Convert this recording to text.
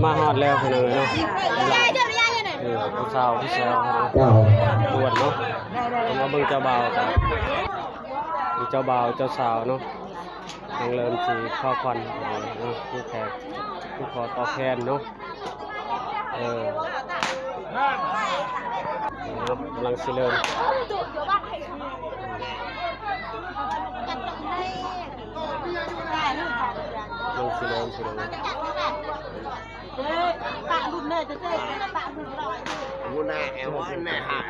มาฮอดแล้วพี่น้องเนาะผู้สาวผู้แซวตรวจเนาะมาเบิ่งเจ้าบ่าวกันเจ้าบ่าวเจ้าสาวเนาะยังเริ่มสิเข้าควันเนาะผู้แขกผู้ขอตอบแทนเนาะกำลังสิเริ่มลงสิเริ่มสิเริ่มปะรุ่นเนี่ยจะเจ๊ปะรุ่นลอย กูน่าแอลว่าน่าหาย